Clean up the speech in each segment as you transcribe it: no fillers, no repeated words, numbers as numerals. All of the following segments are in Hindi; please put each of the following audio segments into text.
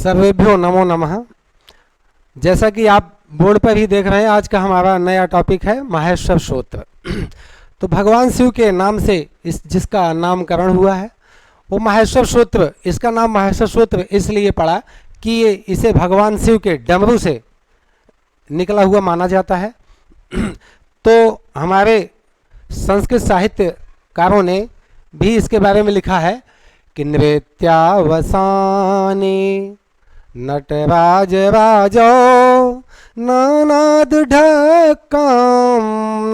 सर्वेभ्यो नमो नमः। जैसा कि आप बोर्ड पर ही देख रहे हैं, आज का हमारा नया टॉपिक है माहेश्वर सूत्र। तो भगवान शिव के नाम से जिसका नामकरण हुआ है वो माहेश्वर सूत्र। इसका नाम माहेश्वर सूत्र इसलिए पड़ा कि ये इसे भगवान शिव के डमरू से निकला हुआ माना जाता है। तो हमारे संस्कृत साहित्यकारों ने भी इसके बारे में लिखा है कि नृत्यावसाने नटराज राजो नानाद ढक्काम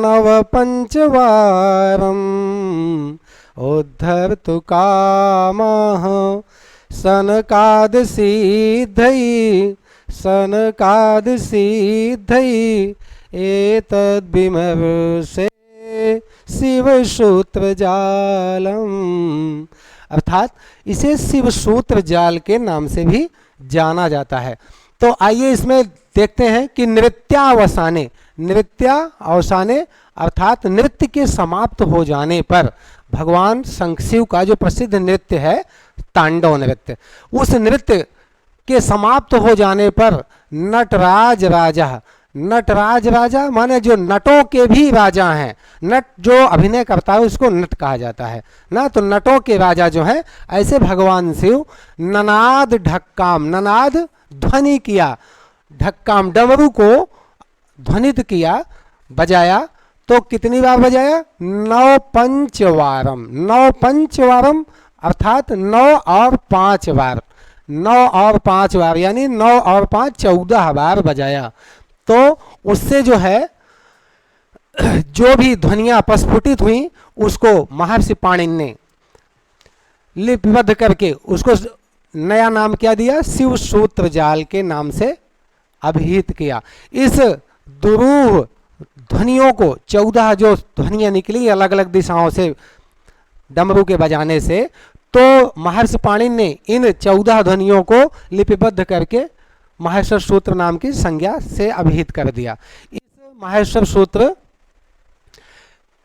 नव पंचवारम उद्धर्तु कामः सनकाद सिद्धै एतद् विमर्शे शिव सूत्र जालम। अर्थात इसे शिव सूत्र जाल के नाम से भी जाना जाता है। तो आइए इसमें देखते हैं कि नृत्यावसाने अर्थात नृत्य के समाप्त हो जाने पर भगवान शिव का जो प्रसिद्ध नृत्य है तांडव नृत्य, उस नृत्य के समाप्त हो जाने पर नटराज राजा माने जो नटों के भी राजा हैं। नट जो अभिनय करता है उसको नट कहा जाता है ना। तो नटों के राजा जो हैं, ऐसे भगवान शिव ननाद ढक्काम, ननाद ध्वनि किया, ढक्काम डमरू को ध्वनित किया, बजाया। तो कितनी बार बजाया? 9 पंचवारम अर्थात 9 और 5 बार, 9 और 5 बार यानी 9 और 5 14 बार बजाया। तो उससे जो है जो भी ध्वनियां प्रस्फुटित हुई उसको महर्षि पाणिनि ने लिपिबद्ध करके उसको नया नाम क्या दिया? शिव सूत्र जाल के नाम से अभिहित किया। इस दुरूह ध्वनियों को 14 जो ध्वनियां निकली अलग अलग दिशाओं से डमरू के बजाने से, तो महर्षि पाणिनि ने इन 14 ध्वनियों को लिपिबद्ध करके माहेश्वर सूत्र नाम की संज्ञा से अभिहित कर दिया। इस माहेश्वर सूत्र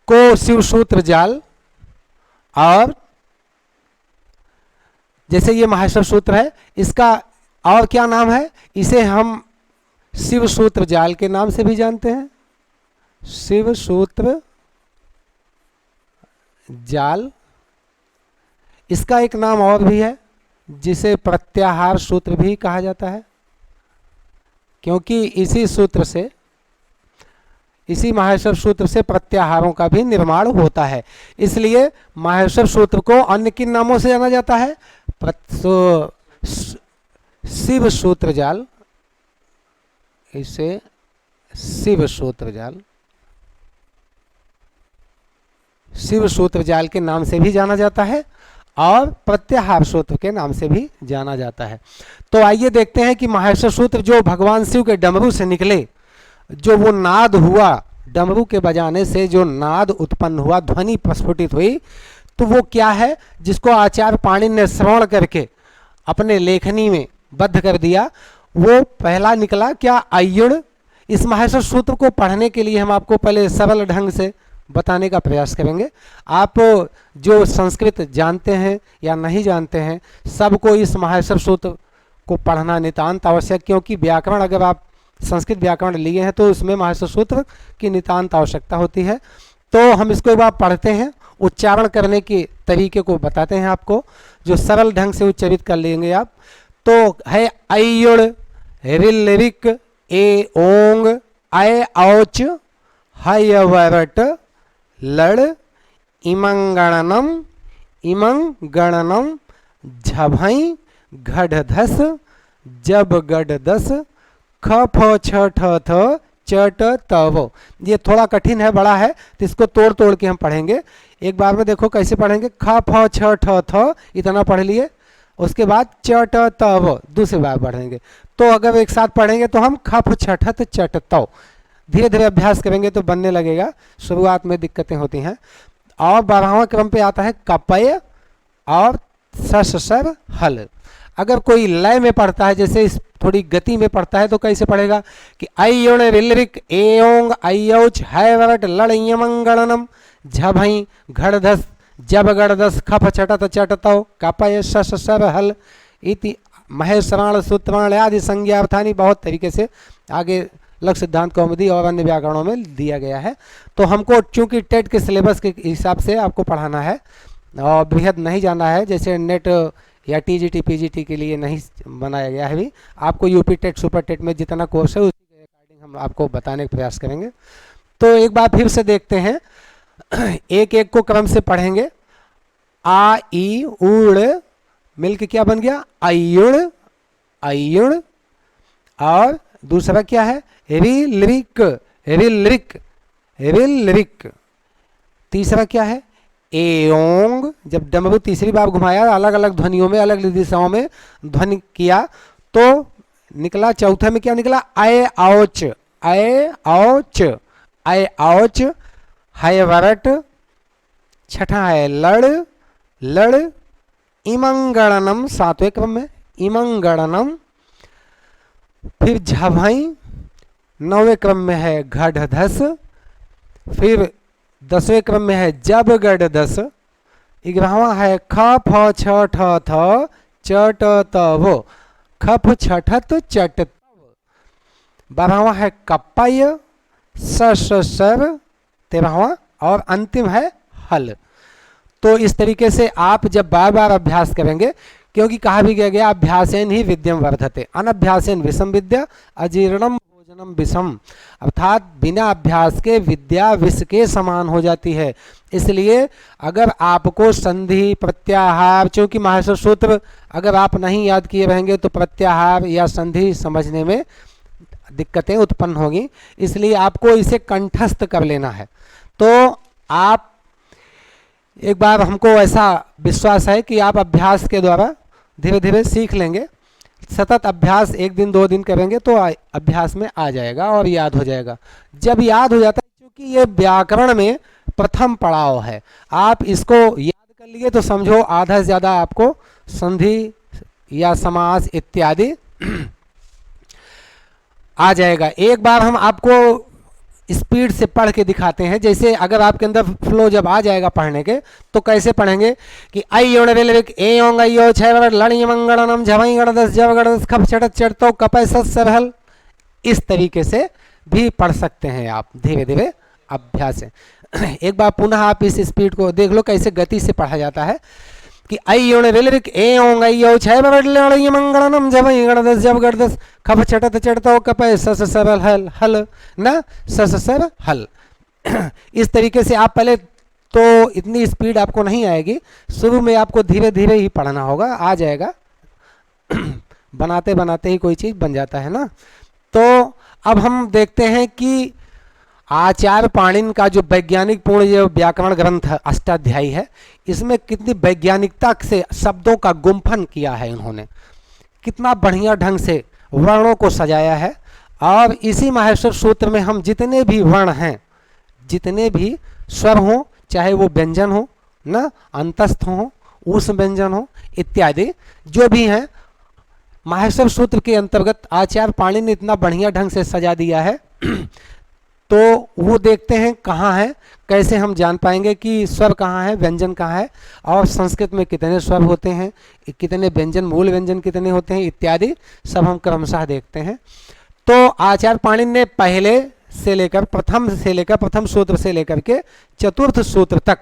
को शिव सूत्र जाल, और जैसे ये माहेश्वर सूत्र है, इसका और क्या नाम है? इसे हम शिव सूत्र जाल के नाम से भी जानते हैं, शिव सूत्र जाल। इसका एक नाम और भी है जिसे प्रत्याहार सूत्र भी कहा जाता है, क्योंकि इसी माहेश्वर सूत्र से प्रत्याहारों का भी निर्माण होता है। इसलिए माहेश्वर सूत्र को अन्य किन नामों से जाना जाता है? शिव सूत्र जाल, इसे शिव सूत्र जाल के नाम से भी जाना जाता है और प्रत्याहार सूत्र के नाम से भी जाना जाता है। तो आइए देखते हैं कि माहेश्वर सूत्र जो भगवान शिव के डमरू से निकले, जो वो नाद हुआ, डमरू के बजाने से जो नाद उत्पन्न हुआ, ध्वनि प्रस्फुटित हुई, तो वो क्या है जिसको आचार्य पाणिनि ने श्रवण करके अपने लेखनी में बद्ध कर दिया। वो पहला निकला क्या? अय्युण। इस माहेश्वर सूत्र को पढ़ने के लिए हम आपको पहले सरल ढंग से बताने का प्रयास करेंगे। आप जो संस्कृत जानते हैं या नहीं जानते हैं, सबको इस माहेश्वर सूत्र को पढ़ना नितांत आवश्यक, क्योंकि व्याकरण अगर आप संस्कृत व्याकरण लिए हैं तो उसमें माहेश्वर सूत्र की नितांत आवश्यकता होती है। तो हम इसको एक बार पढ़ते हैं, उच्चारण करने के तरीके को बताते हैं आपको, जो सरल ढंग से उच्चारित कर लेंगे आप। तो है अय्युण, रिल रिक, ए ओंग, अय औच, हय वरट, लड़, इमं गणनम, झभई, घढ़धस, जब गढ़दस, ख फ छ ठ थ, चट तव। ये थोड़ा कठिन है, बड़ा है, तो इसको तोड़ तोड़ के हम पढ़ेंगे। एक बार में देखो कैसे पढ़ेंगे। ख फ छ ठ थ इतना पढ़ लिए, उसके बाद चट तव दूसरी बार पढ़ेंगे। तो अगर एक साथ पढ़ेंगे तो हम खफ छठत चट तव, धीरे धीरे अभ्यास करेंगे तो बनने लगेगा। शुरुआत में दिक्कतें होती हैं। और 12वां क्रम पे आता है कपय और सर हल। अगर कोई लय में पढ़ता है, जैसे इस थोड़ी गति में पढ़ता है, तो कैसे पढ़ेगा कि अय्युण रिलरिक एओंग अयौच हैवरट लड़ यमंगणनम झभई घड़धस जब गड़दस खप चटत चटतौ कपय सर हल इति महेश्वराण सूत्राण आदि संज्ञा अर्थानी बहुत तरीके से आगे लघु सिद्धांत कौमुदी और अन्य व्याकरणों में दिया गया है। तो हमको चूंकि टेट के सिलेबस के हिसाब से आपको पढ़ाना है और बृहद नहीं जाना है, जैसे नेट या टीजीटी पीजीटी के लिए नहीं बनाया गया है अभी। आपको यूपी टेट सुपर टेट में जितना कोर्स है उसी के अकॉर्डिंग हम आपको बताने का प्रयास करेंगे। तो एक बार फिर से देखते हैं, एक एक को क्रम से पढ़ेंगे। आ ई उड़ मिलके क्या बन गया? अयुण, अयुण। और दूसरा क्या है? रिलरिक, रिलरिक, रिलरिक। तीसरा क्या है? एओंग। जब डमरू तीसरी बार घुमाया, अलग अलग ध्वनियों में अलग अलग दिशाओं में ध्वनि किया तो निकला, चौथे में क्या निकला? अय औच, अय औच, अय औच। है वरट। छठा है लड़, लड़। इमंगणनम सातवें क्रम में, इमंगणनम। फिर झभई, नौवें क्रम में है घढ़धस। फिर 10वें क्रम में है जब गढ़दस। 11वां है ख फ छ ठ थ चट तव, खफ छठत चट। 12वां है कपय स सर। 13वां और अंतिम है हल। तो इस तरीके से आप जब बार बार अभ्यास करेंगे, क्योंकि कहा भी गया अभ्यासेन ही विद्यम वर्धते, अनभ्यासेन विषम विद्या, अजीर्णम भोजनम विषम। अर्थात बिना अभ्यास के विद्या विष के समान हो जाती है। इसलिए अगर आपको संधि प्रत्याहार, चूंकि माहेश्वर सूत्र अगर आप नहीं याद किए रहेंगे तो प्रत्याहार या संधि समझने में दिक्कतें उत्पन्न होगी, इसलिए आपको इसे कंठस्थ कर लेना है। तो आप एक बार, हमको ऐसा विश्वास है कि आप अभ्यास के द्वारा धीरे धीरे सीख लेंगे। सतत अभ्यास 1 दिन 2 दिन करेंगे तो अभ्यास में आ जाएगा और याद हो जाएगा। जब याद हो जाता है, क्योंकि ये व्याकरण में प्रथम पड़ाव है, आप इसको याद कर लिए तो समझो आधा से ज़्यादा आपको संधि या समास इत्यादि आ जाएगा। एक बार हम आपको स्पीड से पढ़ के दिखाते हैं। जैसे अगर आपके अंदर फ्लो जब आ जाएगा पढ़ने के, तो कैसे पढ़ेंगे कि अयोण रेलविक एयोंग अयो छह लड़ी मंगणनम झवई गणदस जब गणदस खप चढ़त चढ़तो कपय सत सरहल। इस तरीके से भी पढ़ सकते हैं आप धीरे धीरे अभ्यास से। एक बार पुनः आप इस स्पीड को देख लो कैसे गति से पढ़ा जाता है कि अयोण रेलविक एयोंग अयो छह लड़ी मंगणनम झवई गणदस जब गणदस खप चढ़त चढ़तो कपय सस सरल हल, हल ना सस सर हल। इस तरीके से आप पहले तो इतनी स्पीड आपको नहीं आएगी, शुरू में आपको धीरे धीरे ही पढ़ना होगा, आ जाएगा। बनाते बनाते ही कोई चीज़ बन जाता है ना। तो अब हम देखते हैं कि आचार्य पाणिनि का जो वैज्ञानिक पूर्ण जो व्याकरण ग्रंथ अष्टाध्यायी है, इसमें कितनी वैज्ञानिकता से शब्दों का गुम्फन किया है इन्होंने, कितना बढ़िया ढंग से वर्णों को सजाया है। और इसी माहेश्वर सूत्र में हम जितने भी वर्ण हैं, जितने भी स्वर हों, चाहे वो व्यंजन हो ना, अंतस्थ हो, उस व्यंजन हो इत्यादि जो भी हैं, माहेश्वर सूत्र के अंतर्गत आचार्य पाणिनि ने इतना बढ़िया ढंग से सजा दिया है। तो वो देखते हैं कहाँ है, कैसे हम जान पाएंगे कि स्वर कहाँ है, व्यंजन कहाँ है, और संस्कृत में कितने स्वर होते हैं, कितने व्यंजन, मूल व्यंजन कितने होते हैं इत्यादि सब हम क्रमशः देखते हैं। तो आचार्य पाणिनि ने पहले से लेकर प्रथम सूत्र से लेकर के चतुर्थ सूत्र तक,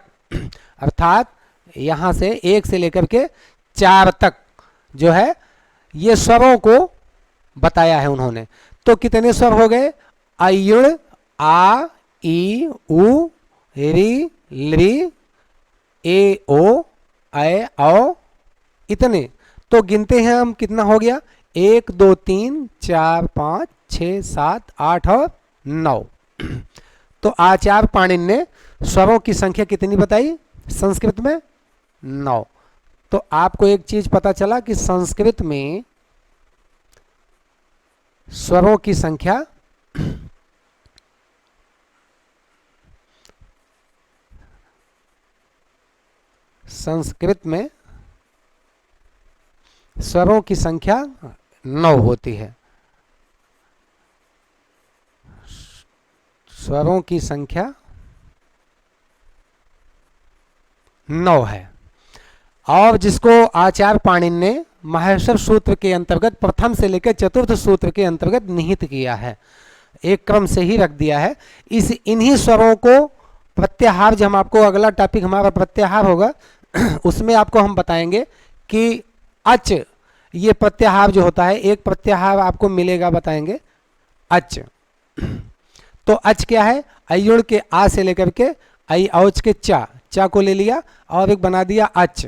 अर्थात यहाँ से 1 से लेकर के 4 तक जो है ये स्वरों को बताया है उन्होंने। तो कितने स्वर हो गए? अयुण, आ, ई, उ, री, लृ, ए, ओ, ऐ, औ, इतने। तो गिनते हैं हम, कितना हो गया? 1 2 3 4 5 6 7 8 और 9। तो आचार्य पाणिनि ने स्वरों की संख्या कितनी बताई संस्कृत में? 9। तो आपको एक चीज पता चला कि संस्कृत में स्वरों की संख्या स्वरों की संख्या 9 होती है। स्वरों की संख्या 9 है। और जिसको आचार्य पाणिनि ने माहेश्वर सूत्र के अंतर्गत प्रथम से लेकर चतुर्थ सूत्र के अंतर्गत निहित किया है, एक क्रम से ही रख दिया है। इस इन्हीं स्वरों को प्रत्याहार, जो हम आपको अगला टॉपिक हमारा प्रत्याहार होगा उसमें आपको हम बताएंगे कि अच, ये प्रत्याहार जो होता है, एक प्रत्याहार आपको मिलेगा, बताएंगे अच। तो अच क्या है? अयुण के आ से लेकर के आई औच के चा को ले लिया और एक बना दिया अच।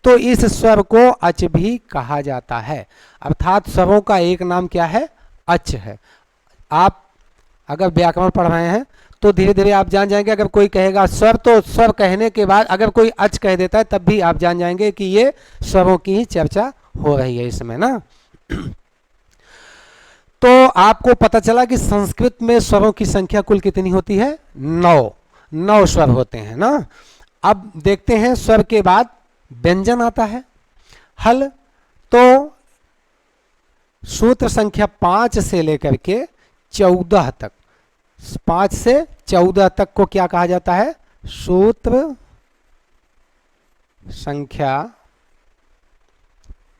तो इस स्वर को अच भी कहा जाता है, अर्थात स्वरों का एक नाम क्या है? अच है। आप अगर व्याकरण पढ़ रहे हैं तो धीरे धीरे आप जान जाएंगे, अगर कोई कहेगा स्वर तो स्वर कहने के बाद अगर कोई अच कह देता है तब भी आप जान जाएंगे कि ये स्वरों की ही चर्चा हो रही है इसमें ना। तो आपको पता चला कि संस्कृत में स्वरों की संख्या कुल कितनी होती है? 9 स्वर होते हैं ना। अब देखते हैं स्वर के बाद व्यंजन आता है हल। तो सूत्र संख्या 5 से लेकर के 14 तक, 5 से 14 तक को क्या कहा जाता है? सूत्र संख्या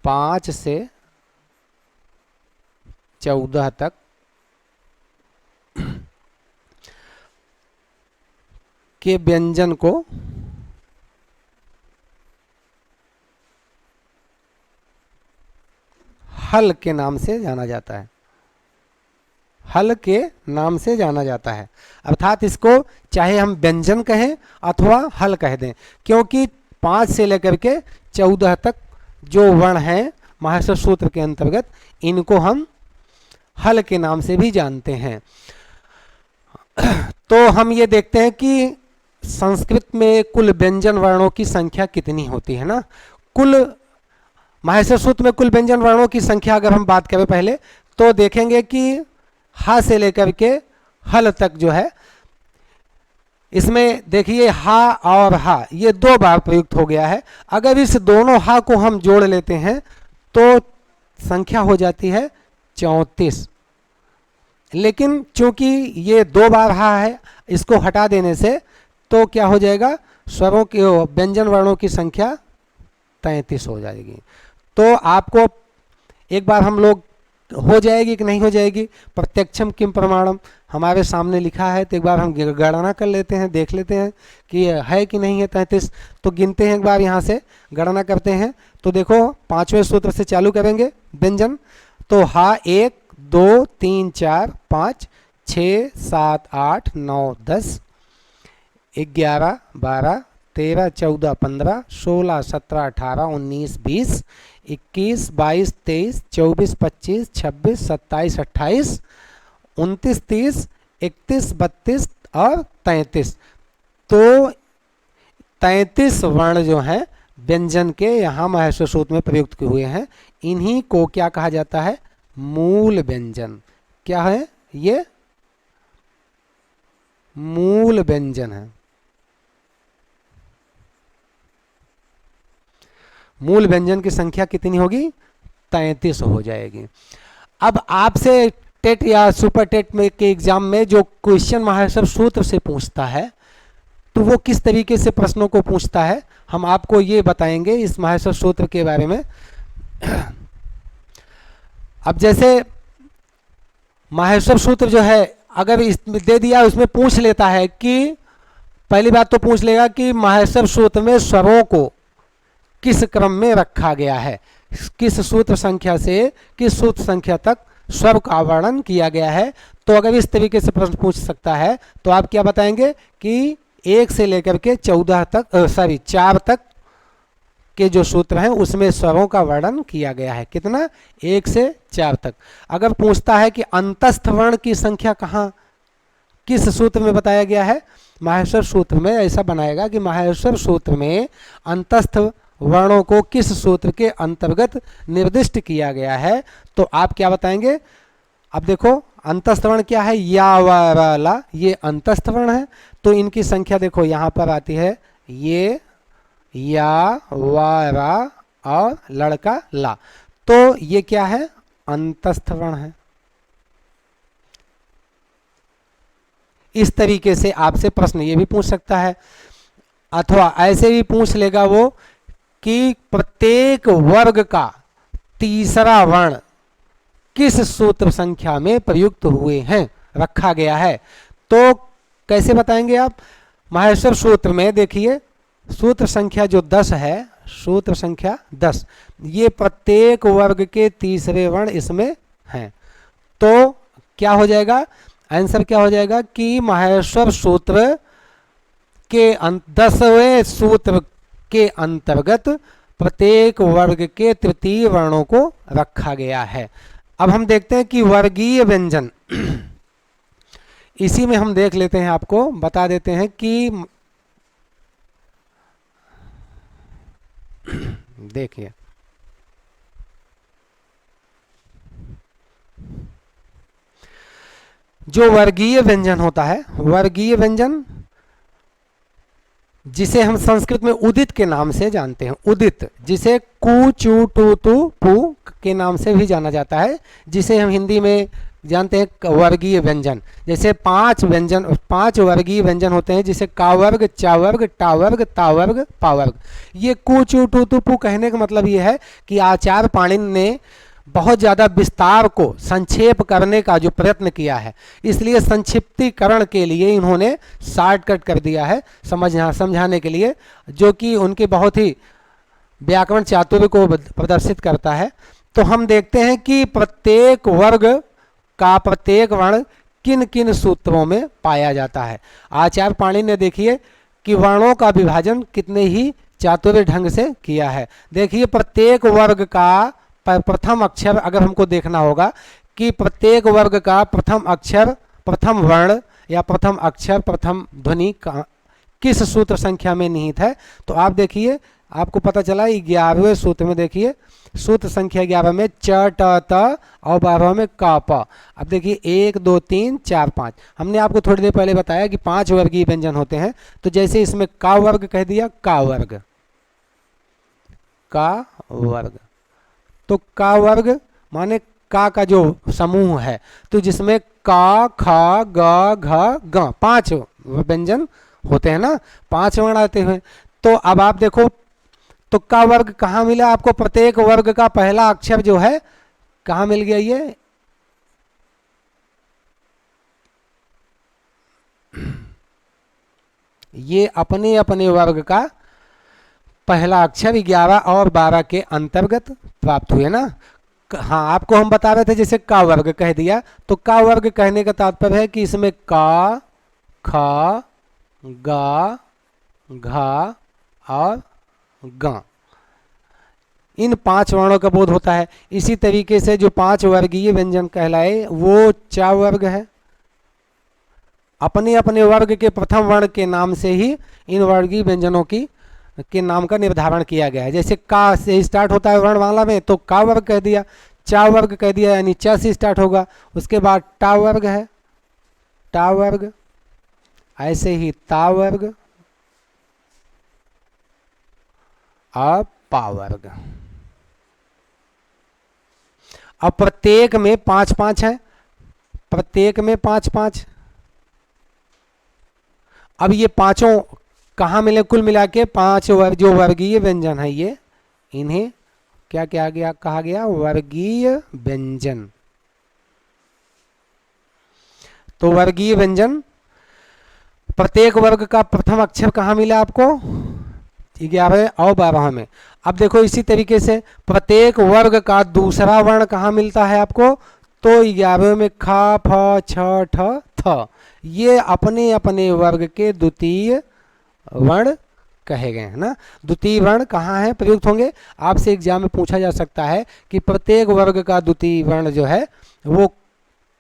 5 से 14 तक के व्यंजन को हल के नाम से जाना जाता है, हल के नाम से जाना जाता है। अर्थात इसको चाहे हम व्यंजन कहें अथवा हल कह दें, क्योंकि 5 से लेकर के 14 तक जो वर्ण हैं माहेश्वर सूत्र के अंतर्गत, इनको हम हल के नाम से भी जानते हैं। तो हम ये देखते हैं कि संस्कृत में कुल व्यंजन वर्णों की संख्या कितनी होती है ना। कुल माहेश्वर सूत्र में कुल व्यंजन वर्णों की संख्या अगर हम बात करें पहले, तो देखेंगे कि हा से लेकर के हल तक जो है, इसमें देखिए हा और हा ये 2 बार प्रयुक्त हो गया है। अगर इस दोनों हा को हम जोड़ लेते हैं तो संख्या हो जाती है 34। लेकिन चूंकि ये 2 बार हा है, इसको हटा देने से तो क्या हो जाएगा? स्वरों के व्यंजन वर्णों की संख्या 33 हो जाएगी। तो आपको एक बार हम लोग हो जाएगी कि नहीं हो जाएगी? प्रत्यक्षम किम प्रमाणम हमारे सामने लिखा है, तो एक बार हम गणना कर लेते हैं, देख लेते हैं कि है कि नहीं है 33। तो गिनते हैं एक बार, यहाँ से गणना करते हैं। तो देखो 5वें सूत्र से चालू करेंगे व्यंजन। तो हा 1 2 3 4 5 6 7 8 9 10 11 12 13 14 15 16 17 18 19 20 21 22 23 24 25 26 27 28 29 30 31 32 और 33। तो 33 वर्ण जो हैं व्यंजन के यहाँ माहेश्वर सूत्र में प्रयुक्त हुए हैं, इन्हीं को क्या कहा जाता है? मूल व्यंजन। क्या है ये? मूल व्यंजन है। मूल व्यंजन की संख्या कितनी होगी? 33 हो जाएगी। अब आपसे टेट या सुपर टेट में के एग्जाम में जो क्वेश्चन माहेश्वर सूत्र से पूछता है, तो वो किस तरीके से प्रश्नों को पूछता है, हम आपको ये बताएंगे इस माहेश्वर सूत्र के बारे में। अब जैसे माहेश्वर सूत्र जो है, अगर इसमें दे दिया, उसमें पूछ लेता है कि पहली बात तो पूछ लेगा कि माहेश्वर सूत्र में स्वरों को किस क्रम में रखा गया है, किस सूत्र संख्या से किस सूत्र संख्या तक स्वर का वर्णन किया गया है। तो अगर इस तरीके से प्रश्न पूछ सकता है तो आप क्या बताएंगे कि 1 से लेकर के 14 तक, 4 तक के जो सूत्र हैं उसमें स्वरों का वर्णन किया गया है। कितना? 1 से 4 तक। अगर पूछता है कि अंतस्थ वर्ण की संख्या कहाँ, किस सूत्र में बताया गया है, माहेश्वर सूत्र में, ऐसा बनाएगा कि माहेश्वर सूत्र में अंतस्थ वर्णों को किस सूत्र के अंतर्गत निर्दिष्ट किया गया है, तो आप क्या बताएंगे? अब देखो अंतस्थ वर्ण क्या है? या व ला, ये अंतस्थ वर्ण है। तो इनकी संख्या देखो यहाँ पर आती है, ये या व रा और लड़का ला। तो ये क्या है? अंतस्थ वर्ण है। इस तरीके से आपसे प्रश्न ये भी पूछ सकता है, अथवा ऐसे भी पूछ लेगा वो कि प्रत्येक वर्ग का तीसरा वर्ण किस सूत्र संख्या में प्रयुक्त हुए हैं, रखा गया है। तो कैसे बताएंगे आप? माहेश्वर सूत्र में देखिए, सूत्र संख्या जो 10 है, सूत्र संख्या 10, ये प्रत्येक वर्ग के तीसरे वर्ण इसमें हैं। तो क्या हो जाएगा, आंसर क्या हो जाएगा कि माहेश्वर सूत्र के 10वें सूत्र के अंतर्गत प्रत्येक वर्ग के तृतीय वर्णों को रखा गया है। अब हम देखते हैं कि वर्गीय व्यंजन, इसी में हम देख लेते हैं, आपको बता देते हैं कि देखिए जो वर्गीय व्यंजन होता है, वर्गीय व्यंजन जिसे हम संस्कृत में उदित के नाम से जानते हैं, उदित, जिसे कु चू टू तू पू के नाम से भी जाना जाता है, जिसे हम हिंदी में जानते हैं वर्गीय व्यंजन। जैसे 5 वर्गीय व्यंजन होते हैं, जिसे का वर्ग, चा वर्ग, टा वर्ग, ता वर्ग, पा वर्ग। ये कु चू टू तू पू कहने का मतलब ये है कि आचार्य पाणिनि ने बहुत ज़्यादा विस्तार को संक्षेप करने का जो प्रयत्न किया है, इसलिए संक्षिप्तीकरण के लिए इन्होंने शॉर्टकट कर दिया है समझाने के लिए, जो कि उनके बहुत ही व्याकरण चातुर्य को प्रदर्शित करता है। तो हम देखते हैं कि प्रत्येक वर्ग का प्रत्येक वर्ण किन किन सूत्रों में पाया जाता है। आचार्य पाणिनि ने देखिए कि वर्णों का विभाजन कितने ही चातुर्य ढंग से किया है। देखिए प्रत्येक वर्ग का प्रथम अक्षर अगर हमको देखना होगा कि प्रत्येक वर्ग का प्रथम अक्षर, प्रथम वर्ण या प्रथम अक्षर, प्रथम ध्वनि किस सूत्र संख्या में निहित है, तो आप देखिए, आपको पता चला 11वें सूत्र में। देखिए सूत्र संख्या 11 में च ट त और 12 में क प। अब देखिए 1 2 3 4 5, हमने आपको थोड़ी देर पहले बताया कि 5 वर्गीय व्यंजन होते हैं। तो जैसे इसमें का वर्ग कह दिया, का वर्ग, का वर्ग, तो का वर्ग माने का जो समूह है, तो जिसमें का, ख, ग, घ, ग 5 व्यंजन होते हैं ना, 5 वर्ण आते हैं। तो अब आप देखो, तो का वर्ग कहाँ मिला आपको? प्रत्येक वर्ग का पहला अक्षर जो है कहाँ मिल गया? ये अपने अपने वर्ग का पहला अक्षर 11 और 12 के अंतर्गत प्राप्त हुए ना। हाँ, आपको हम बता रहे थे जैसे का वर्ग कह दिया, तो का वर्ग कहने का तात्पर्य है कि इसमें का, ख, ग, घ और ग, इन 5 वर्णों का बोध होता है। इसी तरीके से जो 5 वर्गीय व्यंजन कहलाए वो चा वर्ग है। अपने अपने वर्ग के प्रथम वर्ण के नाम से ही इन वर्गीय व्यंजनों के नाम का निर्धारण किया गया है। जैसे का से स्टार्ट होता है वर्णमाला में, तो का वर्ग कह दिया, चा वर्ग कह दिया, यानी चा से स्टार्ट होगा। उसके बाद टा वर्ग है, टा वर्ग, ऐसे ही ता वर्ग और पा वर्ग। अब प्रत्येक में 5-5 है, प्रत्येक में 5-5। अब ये पांचों कहाँ मिले? कुल मिला के 5 जो वर्गीय व्यंजन है, ये इन्हें क्या क्या गया कहा गया? वर्गीय व्यंजन। तो वर्गीय व्यंजन, प्रत्येक वर्ग का प्रथम अक्षर कहाँ मिला आपको? 11 और 12 में। अब देखो इसी तरीके से प्रत्येक वर्ग का दूसरा वर्ण कहाँ मिलता है आपको? तो 11 में ख, फ, छ, ठ, थ, ये अपने अपने वर्ग के द्वितीय वर्ण कहे गए हैं ना। द्वितीय वर्ण कहाँ है प्रयुक्त होंगे? आपसे एग्जाम में पूछा जा सकता है कि प्रत्येक वर्ग का द्वितीय वर्ण जो है वो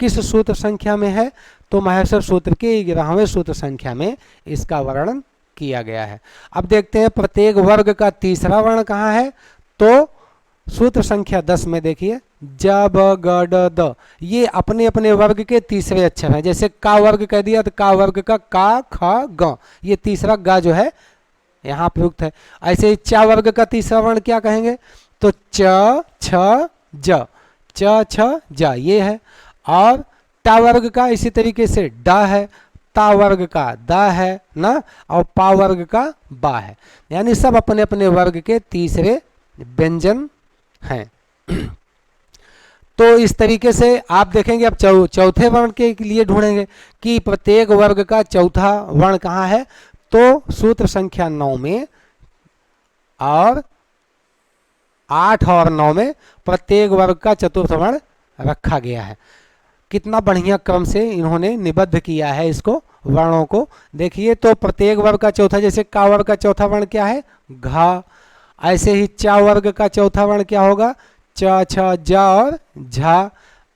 किस सूत्र संख्या में है? तो माहेश्वर सूत्र के 11वें सूत्र संख्या में इसका वर्णन किया गया है। अब देखते हैं प्रत्येक वर्ग का तीसरा वर्ण कहाँ है? तो सूत्र संख्या 10 में देखिए ज, ब, ग, ड, द, ये अपने अपने वर्ग के तीसरे अक्षर हैं। जैसे का वर्ग कह दिया तो का वर्ग का का, ख, ग, ये तीसरा ग जो है यहाँ प्रयुक्त है। ऐसे ही चा वर्ग का तीसरा वर्ण क्या कहेंगे? तो च, छ, ज, च, छ, ज, ये है। और टा वर्ग का इसी तरीके से ड है, ता वर्ग का द है ना, और पा वर्ग का बा है, यानी सब अपने अपने वर्ग के तीसरे व्यंजन हैं। तो इस तरीके से आप देखेंगे, अब चौथे वर्ण के लिए ढूंढेंगे कि प्रत्येक वर्ग का चौथा वर्ण कहाँ है, तो सूत्र संख्या 9 में और 8 और 9 में प्रत्येक वर्ग का चतुर्थ वर्ण रखा गया है। कितना बढ़िया क्रम से इन्होंने निबद्ध किया है इसको, वर्णों को देखिए। तो प्रत्येक वर्ग का चौथा, जैसे का वर्ग का चौथा वर्ण क्या है, घा, ऐसे ही चा वर्ग का चौथा वर्ण क्या होगा, च छ जा और झा,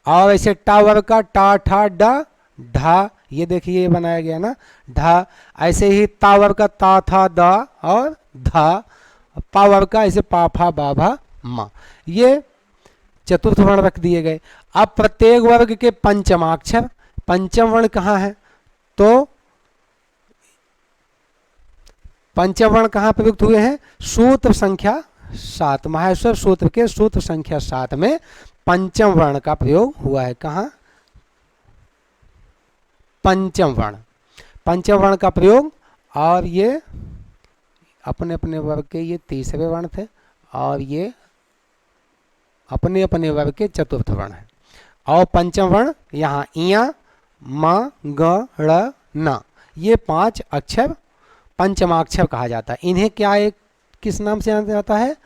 और ऐसे टा वर्ग का टा ठा डा ढा, ये देखिए बनाया गया ना ढा, ऐसे ही ता वर्ग का ता था दा और धा, पा वर्ग का ऐसे पा फा बा भा मा, ये चतुर्थ वर्ण रख दिए गए। अब प्रत्येक वर्ग के पंचमाक्षर, पंचम वर्ण कहाँ है, तो पंचम वर्ण कहाँ प्रयुक्त हुए हैं, सूत्र संख्या 7, माहेश्वर सूत्र के सूत्र संख्या 7 में पंचम वर्ण का प्रयोग हुआ है। कहाँ, पंचम वर्ण, पंचम वर्ण का प्रयोग, और ये अपने अपने वर्ग के ये तीसरे वर्ण थे, और ये अपने अपने वर्ग के चतुर्थ वर्ण है। और पंचम वर्ण यहाँ इया म ग ड़ न, ये 5 अक्षर पंचमाक्षर कहा जाता है। इन्हें क्या एक किस नाम से जाना जाता है,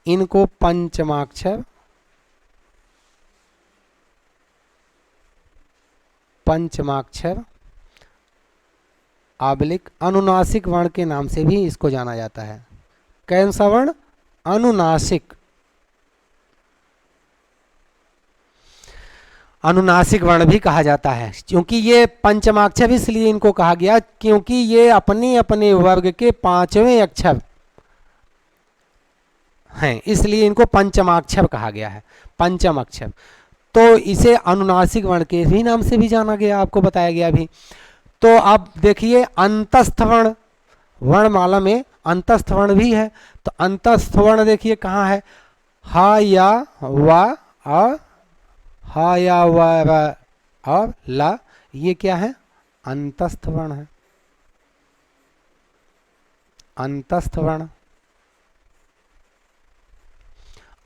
इनको पंचमाक्षर, पंचमाक्षर आबलिक अनुनासिक वर्ण के नाम से भी इसको जाना जाता है। कौन सा वर्ण, अनुनासिक, अनुनासिक वर्ण भी कहा जाता है। क्योंकि ये पंचमाक्षर इसलिए इनको कहा गया क्योंकि ये अपने अपने वर्ग के 5वें अक्षर हैं, इसलिए इनको पंचमाक्षर कहा गया है, पंचम अक्षर। तो इसे अनुनासिक वर्ण के भी नाम से भी जाना गया, आपको बताया गया अभी। तो अब देखिए अंतस्थ वर्ण, वर्णमाला में अंतस्थ वर्ण भी है। तो अंतस्थ वर्ण देखिए कहाँ है, हा या वा और हा या वा और ला, ये क्या है, अंतस्थ वर्ण है, अंतस्थ वर्ण,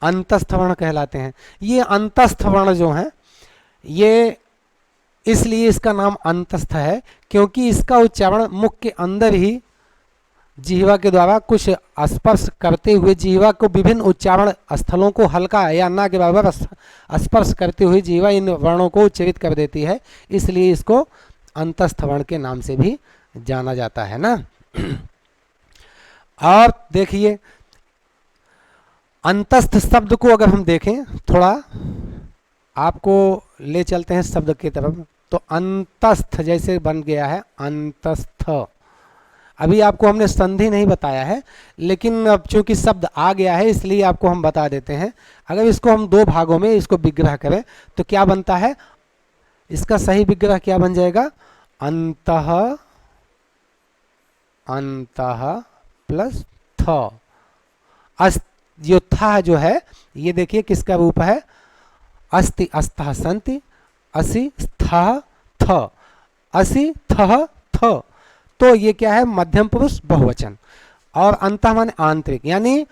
अंतस्थ वर्ण कहलाते हैं। ये अंतस्थ वर्ण जो हैं, ये इसलिए इसका नाम अंतस्थ है क्योंकि इसका उच्चारण मुख के अंदर ही जिह्वा के द्वारा कुछ स्पर्श करते हुए जिह्वा को विभिन्न उच्चारण स्थलों को हल्का या ना के बराबर स्पर्श करते हुए जिह्वा इन वर्णों को उच्चारित कर देती है, इसलिए इसको अंतस्थ वर्ण के नाम से भी जाना जाता है ना। और देखिए अंतस्थ शब्द को अगर हम देखें, थोड़ा आपको ले चलते हैं शब्द की तरफ। तो अंतस्थ जैसे बन गया है अंतस्थ, अभी आपको हमने संधि नहीं बताया है, लेकिन अब चूंकि शब्द आ गया है इसलिए आपको हम बता देते हैं। अगर इसको हम 2 भागों में इसको विग्रह करें तो क्या बनता है, इसका सही विग्रह क्या बन जाएगा, अंतः, अंतः प्लस थ, जो था जो है ये देखिए किसका रूप है, अस्ति अस्तः संति असि स्थः थ, असि थः थ, तो ये क्या है, मध्यम पुरुष बहुवचन। और अंतः माने आंतरिक, यानी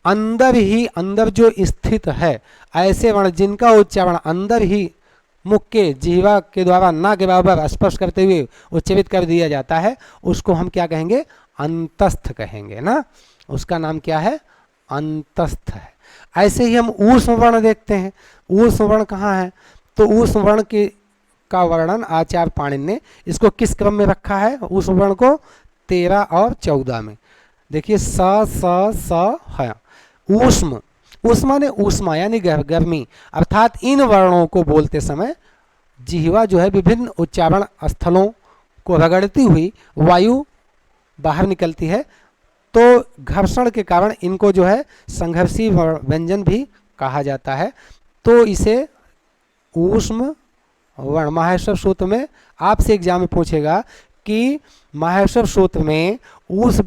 अंदर ही, अंदर जो स्थित है, ऐसे वर्ण जिनका उच्चारण अंदर ही मुख के जिह्वा के द्वारा ना के बराबर स्पर्श करते हुए उच्चारित कर दिया जाता है, उसको हम क्या कहेंगे, अंतस्थ कहेंगे ना, उसका नाम क्या है, अंतस्थ है। ऐसे ही हम ऊष्म वर्ण देखते हैं। ऊष्म वर्ण कहाँ है, तो ऊष्म वर्ण का वर्णन आचार्य पाणिनि ने इसको किस क्रम में रखा है, ऊष्म वर्ण को 13 और 14 में। देखिए स स है ऊष्म, ऊष्मा ने ऊष्मा यानी गर्मी, अर्थात इन वर्णों को बोलते समय जिह्वा जो है विभिन्न उच्चारण स्थलों को रगड़ती हुई वायु बाहर निकलती है, तो घर्षण के कारण इनको जो है संघर्षी व्यंजन भी कहा जाता है। तो इसे ऊष्म वर्ण, माहेश्वर सूत्र में आपसे एग्जाम में पूछेगा कि माहेश्वर सूत्र में ऊष्म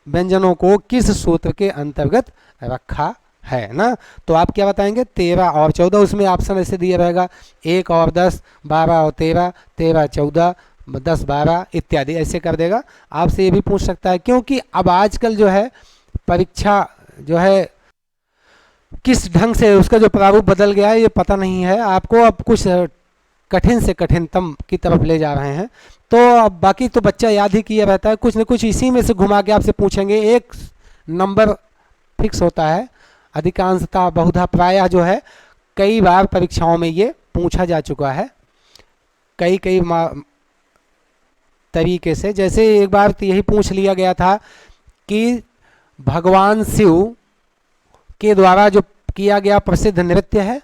व्यंजनों को किस सूत्र के अंतर्गत रखा है ना। तो आप क्या बताएंगे, 13 और 14, उसमें ऑप्शन ऐसे दिया रहेगा 1 और 10, 12 और 13, 13 14, 10 12 इत्यादि ऐसे कर देगा। आपसे ये भी पूछ सकता है, क्योंकि अब आजकल जो है परीक्षा जो है किस ढंग से उसका जो प्रारूप बदल गया है ये पता नहीं है आपको, अब कुछ कठिन से कठिनतम की तरफ ले जा रहे हैं। तो अब बाकी तो बच्चा याद ही किया रहता है, कुछ न कुछ इसी में से घुमा के आपसे पूछेंगे। एक नंबर फिक्स होता है अधिकांशतः, बहुधा प्रायः जो है कई बार परीक्षाओं में ये पूछा जा चुका है कई तरीके से। जैसे एक बार तो यही पूछ लिया गया था कि भगवान शिव के द्वारा जो किया गया प्रसिद्ध नृत्य है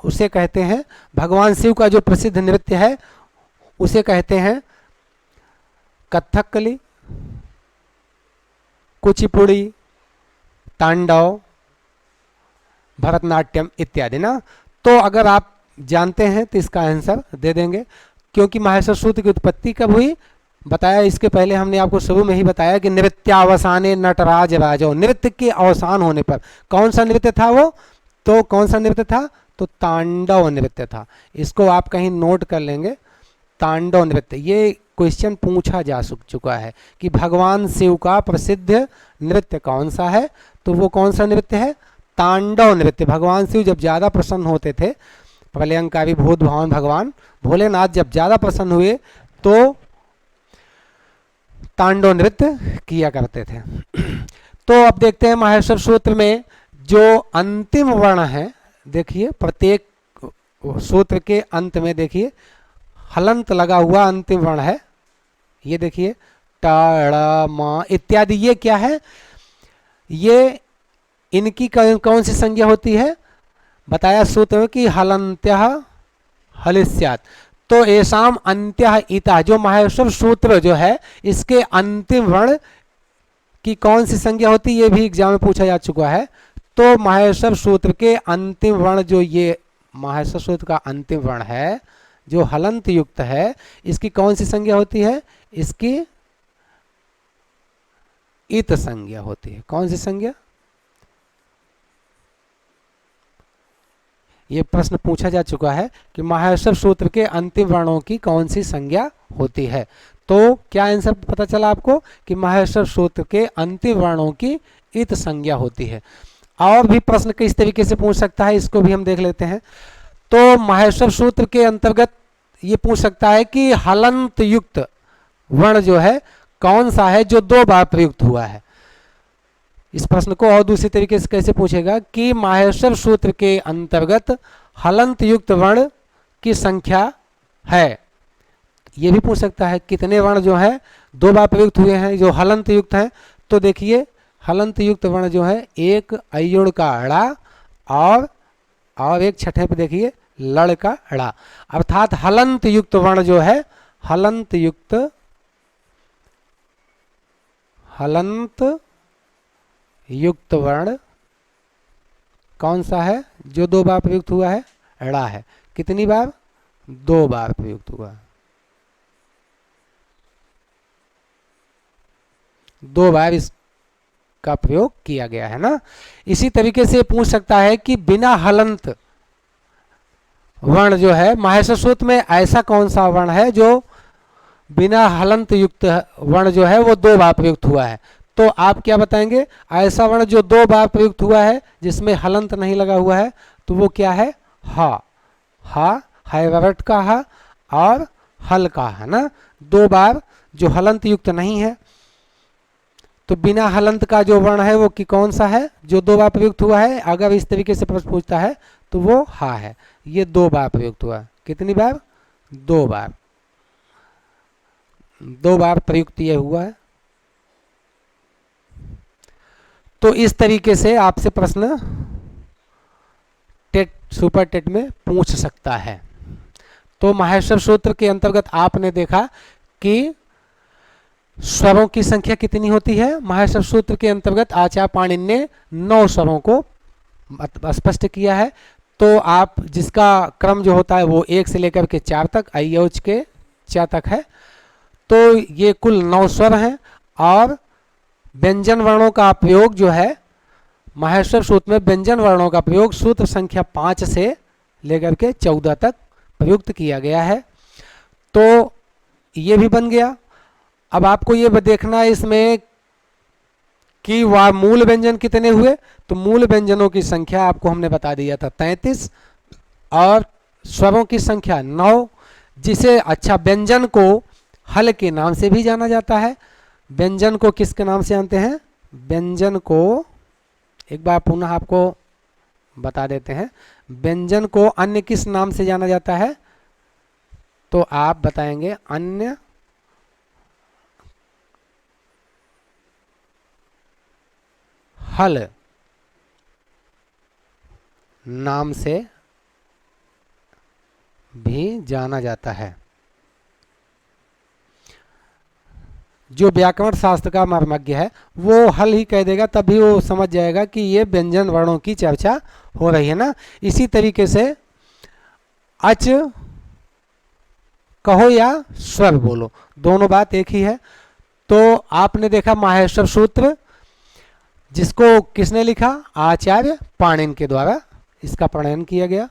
उसे कहते हैं, भगवान शिव का जो प्रसिद्ध नृत्य है उसे कहते हैं कथकली, कुचिपुड़ी, तांडव, भरतनाट्यम इत्यादि ना। तो अगर आप जानते हैं तो इसका आंसर दे देंगे। क्योंकि माहेश्वर सूत्र की उत्पत्ति कब हुई बताया, इसके पहले हमने आपको शुरू में ही बताया कि नृत्यावसाने नटराज राजो, नृत्य के अवसान होने पर कौन सा नृत्य था वो, तो कौन सा नृत्य था, तो तांडव नृत्य था। इसको आप कहीं नोट कर लेंगे, तांडव नृत्य। ये क्वेश्चन पूछा जा चुका है कि भगवान शिव का प्रसिद्ध नृत्य कौन सा है, तो वो कौन सा नृत्य है, तांडव नृत्य। भगवान शिव जब ज़्यादा प्रसन्न होते थे, प्रलयंकारी भूत भगवान भगवान भोलेनाथ जब ज़्यादा प्रसन्न हुए तो तांडव नृत्य किया करते थे। तो अब देखते हैं माहेश्वर सूत्र में जो अंतिम वर्ण है, देखिए प्रत्येक सूत्र के अंत में देखिए हलंत लगा हुआ अंतिम वर्ण है, ये देखिए ट ड़ म इत्यादि। ये क्या है, ये इनकी कौन सी संज्ञा होती है, बताया सूत्र में कि हलंत्यः हलिस्यात्। तो एसाम अंत्यः इता, जो माहेश्वर सूत्र जो है इसके अंतिम वर्ण की कौन सी संज्ञा होती है, ये भी एग्जाम में पूछा जा चुका है। तो माहेश्वर सूत्र के अंतिम वर्ण, जो ये माहेश्वर सूत्र का अंतिम वर्ण है जो हलंत युक्त है, इसकी कौन सी संज्ञा होती है, इसकी इत संज्ञा होती है। कौन सी संज्ञा, ये प्रश्न पूछा जा चुका है कि माहेश्वर सूत्र के अंतिम वर्णों की कौन सी संज्ञा होती है। तो क्या आंसर पता चला आपको कि माहेश्वर सूत्र के अंतिम वर्णों की इत संज्ञा होती है। और भी प्रश्न किस तरीके से पूछ सकता है, इसको भी हम देख लेते हैं। तो माहेश्वर सूत्र के अंतर्गत ये पूछ सकता है कि हलंत युक्त वर्ण जो है कौन सा है जो 2 बार प्रयुक्त हुआ है। इस प्रश्न को और दूसरी तरीके से कैसे पूछेगा कि माहेश्वर सूत्र के अंतर्गत हलंत युक्त वर्ण की संख्या है, ये भी पूछ सकता है कितने वर्ण जो है 2 बार प्रयुक्त हुए हैं जो हलंत युक्त हैं। तो देखिए हलंत युक्त वर्ण जो है एक अयुण का अड़ा और एक छठे पे देखिए लड़ का अड़ा, अर्थात हलंत युक्त वर्ण जो है हलंत युक्त वर्ण कौन सा है जो 2 बार प्रयुक्त हुआ है, अड़ा है। कितनी बार, 2 बार प्रयुक्त हुआ, 2 बार इसका प्रयोग किया गया है ना। इसी तरीके से पूछ सकता है कि बिना हलंत वर्ण जो है माहेश्वर सूत्र में ऐसा कौन सा वर्ण है जो बिना हलंत युक्त वर्ण जो है वो 2 बार प्रयुक्त हुआ है। तो आप क्या बताएंगे, ऐसा वर्ण जो 2 बार प्रयुक्त हुआ है जिसमें हलंत नहीं लगा हुआ है, तो वो क्या है, हा हैवरट का हा और हल का है ना। 2 बार जो हलंत युक्त नहीं है, तो बिना हलंत का जो वर्ण है वो कि कौन सा है जो 2 बार प्रयुक्त हुआ है। अगर इस तरीके से प्रश्न पूछता है तो वो हा है, ये 2 बार प्रयुक्त हुआ। कितनी बार, 2 बार, 2 बार प्रयुक्त ये हुआ है। तो इस तरीके से आपसे प्रश्न टेट सुपर टेट में पूछ सकता है। तो माहेश्वर सूत्र के अंतर्गत आपने देखा कि स्वरों की संख्या कितनी होती है। माहेश्वर सूत्र के अंतर्गत आचार्य पाणिनि ने 9 स्वरों को स्पष्ट किया है। तो आप जिसका क्रम जो होता है वो 1 से लेकर के 4 तक, अयौच के च तक है। तो ये कुल 9 स्वर हैं और व्यंजन वर्णों का प्रयोग जो है माहेश्वर सूत्र में व्यंजन वर्णों का प्रयोग सूत्र संख्या 5 से लेकर के 14 तक प्रयुक्त किया गया है। तो ये भी बन गया। अब आपको ये देखना है इसमें कि वह मूल व्यंजन कितने हुए, तो मूल व्यंजनों की संख्या आपको हमने बता दिया था 33 और स्वरों की संख्या 9, जिसे अच्छा व्यंजन को हल के नाम से भी जाना जाता है। व्यंजन को किसके नाम से जानते हैं? व्यंजन को एक बार पुनः आपको बता देते हैं, व्यंजन को अन्य किस नाम से जाना जाता है? तो आप बताएंगे अन्य हल नाम से भी जाना जाता है। जो व्याकरण शास्त्र का मर्मज्ञ है वो हल ही कह देगा, तभी वो समझ जाएगा कि ये व्यंजन वर्णों की चर्चा हो रही है ना। इसी तरीके से अच कहो या स्वर बोलो, दोनों बात एक ही है। तो आपने देखा माहेश्वर सूत्र, जिसको किसने लिखा? आचार्य पाणिनि के द्वारा इसका प्रणयन किया गया।